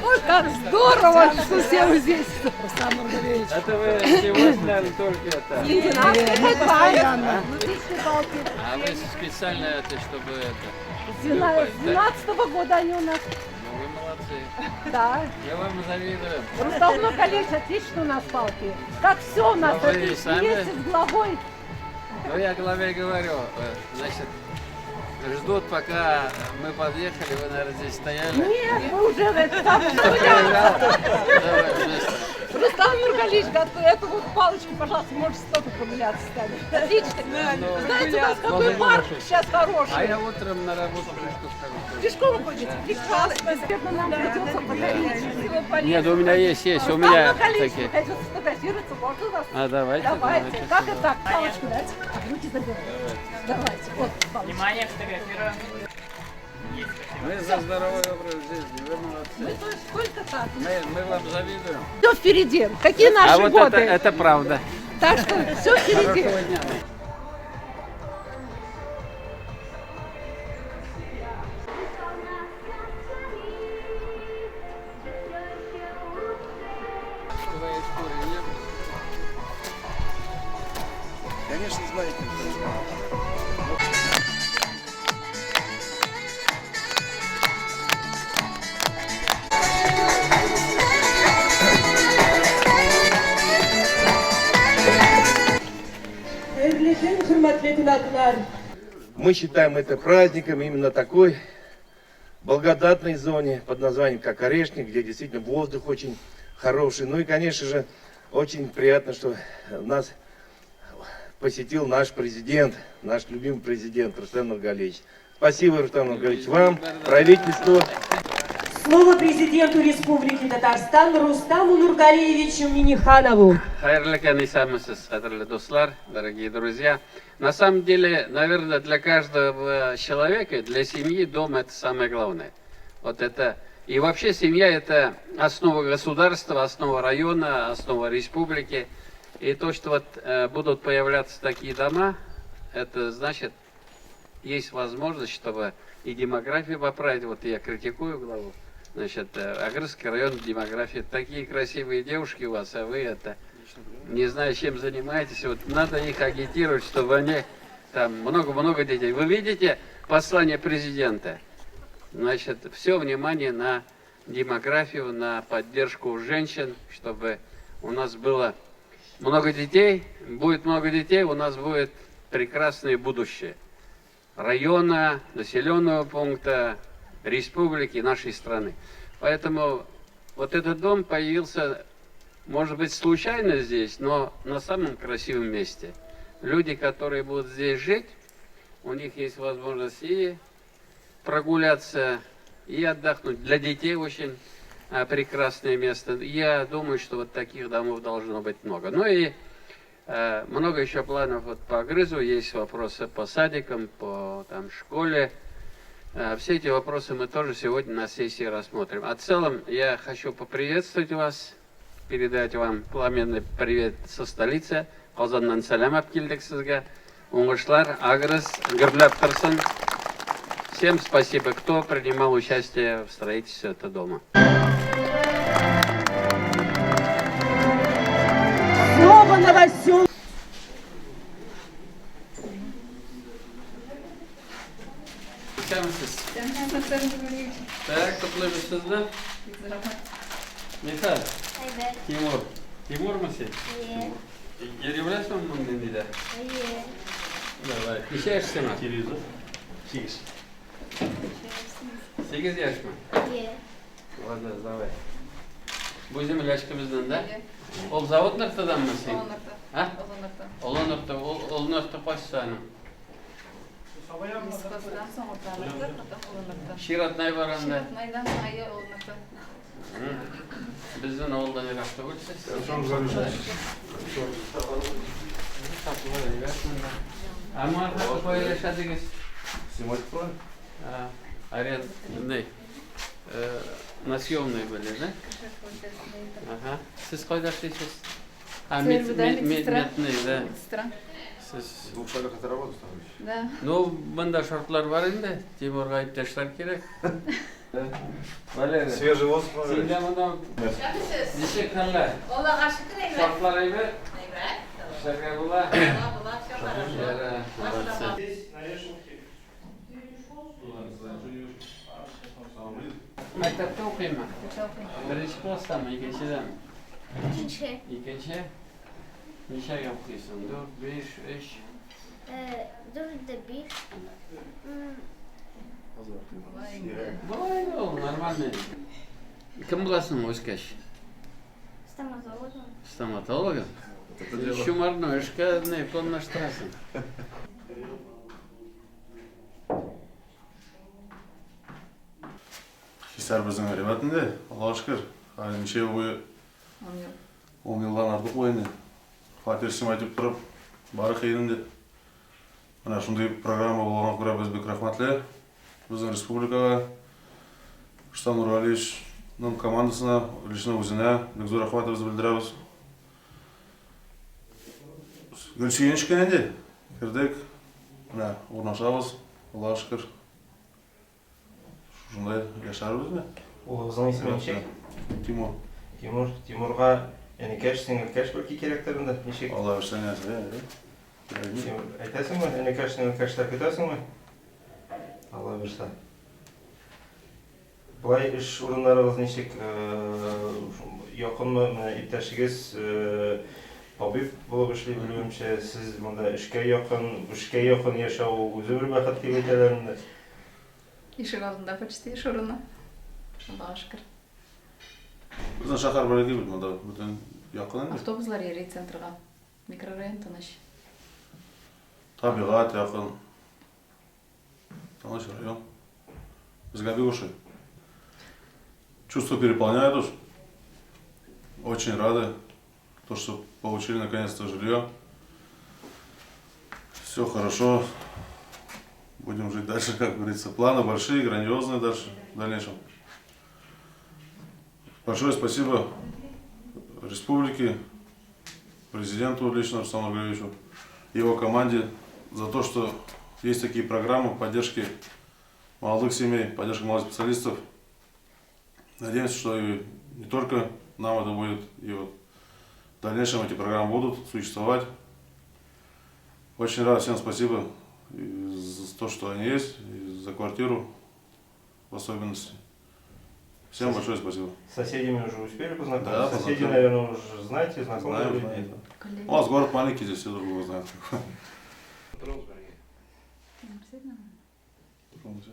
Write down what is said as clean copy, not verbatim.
Ой, как здорово, что все вы здесь. Рустам Нургалиевич. Это вы сегодня только это? Постоянно. А вы специально это, чтобы это? С 12-го года они у нас. Ну вы молодцы. Да. Я вам завидую. Рустам Нургалиевич, отлично у нас палки. Как все у нас, А вы это сами? вместе с главой. Ну я главе говорю, значит, ждут, пока мы подъехали, вы, наверное, здесь стояли. Нет, мы уже там Давай вместе. Рустам Нургалиевич, эту вот палочку, пожалуйста, можете столько прогуляться с нами. Отлично. Знаете, у нас какой парк сейчас А хороший. я утром на работу пешком скажу. Пешком ходите? Прекрасно. Наверное, нам придется подарить. Нет, у меня есть, у Рустам меня Нургалиевич, такие. хотите сфотографироваться, можно у нас? А давайте. Давайте. Как это так? Палочку дать? Руки заберем. Давайте. Вот палочку. Внимание, фотографируем. Мы за здоровый образ жизни, вы молодцы. Мы тоже сколько так? Мы вам завидуем. Все впереди. Какие наши А вот годы? это правда. Так что все впереди. Хорошего дня. Конечно, знаете. Мы считаем это праздником именно такой благодатной зоне под названием как Орешник, где действительно воздух очень хороший. Ну и, конечно же, очень приятно, что нас посетил наш президент, наш любимый президент Рустам Нургалиевич. Спасибо, Рустам Нургалиевич, вам, правительству. Слово президенту Республики Татарстан Рустаму Нургалиевичу Миниханову. Хайрлы канисамысыз, хайрлы достар, дорогие друзья. На самом деле, наверное, для каждого человека, для семьи дом это самое главное. Вот это. И вообще семья это основа государства, основа района, основа республики. И то, что вот будут появляться такие дома, это значит, есть возможность, чтобы и демографию поправить. Вот я критикую главу. Значит, Агрырский район демографии. Такие красивые девушки у вас, а вы это не знаю, чем занимаетесь. Вот надо их агитировать, чтобы они там много-много детей. Вы видите послание президента? Значит, все внимание на демографию, на поддержку женщин, чтобы у нас было много детей. Будет много детей, у нас будет прекрасное будущее района, населенного пункта, республики, нашей страны. Поэтому вот этот дом появился, может быть, случайно здесь, но на самом красивом месте. Люди, которые будут здесь жить, у них есть возможность и прогуляться, и отдохнуть. Для детей очень прекрасное место. Я думаю, что вот таких домов должно быть много. Ну и много еще планов вот по Агрызу, есть вопросы по садикам, по там, школе. Все эти вопросы мы тоже сегодня на сессии рассмотрим. А в целом я хочу поприветствовать вас, передать вам пламенный привет со столицы. Казаннан сәлем алып келдік сізге. Уңышлар, Агрыз, гүрләп тұрсын. Всем спасибо, кто принимал участие в строительстве этого дома. Слово новосел. Так, топлаймыз да? Михаил, Тимур. Тимур мысы? Еревлясың мұнды дейді? Давай. Неше yaşsın? 8. 8 yaş mı? Ладно, давай. Bu землячкамыздан, да? Ол завод нұртадан мы сен? Олон нұрта. Олон нұрта қойшы саны? Ширатнай баранда. Біздің ауылдан ерақта өлсіз. А марқасы қойылашадыңыз? Снимать правильно? Арендный. На съемной были, да? Ага. Сіз қойда істейсіз? Медметный, да. Сіз... В 2 шагах от работы становишься? Да. Ну, мында шартлар бар енді, Тимурға айыпташтар керек. Валерий. Свежий воздух. Сенден мынау неше кәллә? Аллаға шүкір әйбәт. Шартлар әйбәт? Әйбәт. Эшләргә була? Була, все хорошо. Ярый, молодцы. Мәктәптә укыймы? Беренче класстамы, икенчедәме? Икенче. Икенче? Ничәгә укыйсың? 4, 5, 3? 4'de 1. Болай да ул, нормально. Кем буласың үскәч? Стоматологом. Стоматологом? Чумарны эшкә не планлаштырасың? Хисар біздің ребятында, Аллаға шүкір, неше бойы 10 жылдан артық ойынды. Фатир снимать тұрып, бары қиынды. Мына шындай программа болған күрә біз бек рахматлы. Біздің республикаға, Рустам Нургалиевичнің командасына, лично өзіне бек зор рахматымызды білдіреміз. Гүл сүйенішкенде, кірдік, мына орнашабыз, Аллаға шүкір. Шындай яшарбыз бе? Улыбызың исеме ничек? Тимур. Тимурға энекәш, сеңелкәш бәлки керәктерінде ничек? Алла өрсәң әсі, Тимур, әйтәсеңме, энекәш, сеңелкәштәр көтәсеңме? Алла өрсә. Бұлай эш урыннарыгыз ничек? Якынмы, иптәшегез табиб булып эшли белүемчә, сез монда эшкә якын яшәү үзе бер бәхет дип әйтәләр инде. Ишек алдында почти еш урыны. Аллаға шүкір. Біздің шахар бәрекей білді, мұнда бүтін яқын енді. Автобуслар ери центрға. Микрорайон тыныш. Табиғат яқын. Тыныш район. Бізге бек ошай. Чувство переполняет уж. Очень рады, то, что получили наконец-то жилье. Все хорошо. Будем жить дальше, как говорится. Планы большие, грандиозные дальше, в дальнейшем. Большое спасибо республике, президенту лично Рустаму Нургалиевичу, его команде за то, что есть такие программы поддержки молодых семей, поддержки молодых специалистов. Надеемся, что и не только нам это будет, и вот в дальнейшем эти программы будут существовать. Очень рад, всем спасибо и за то, что они есть, и за квартиру в особенности. Всем большое спасибо. С соседями уже успели познакомиться? Да, Соседи, познакомились. наверное, уже знаете, знакомы? Знаем, люди? знаем. Колеги. У нас город маленький, здесь все друг друга знают. Сильно? Промысел.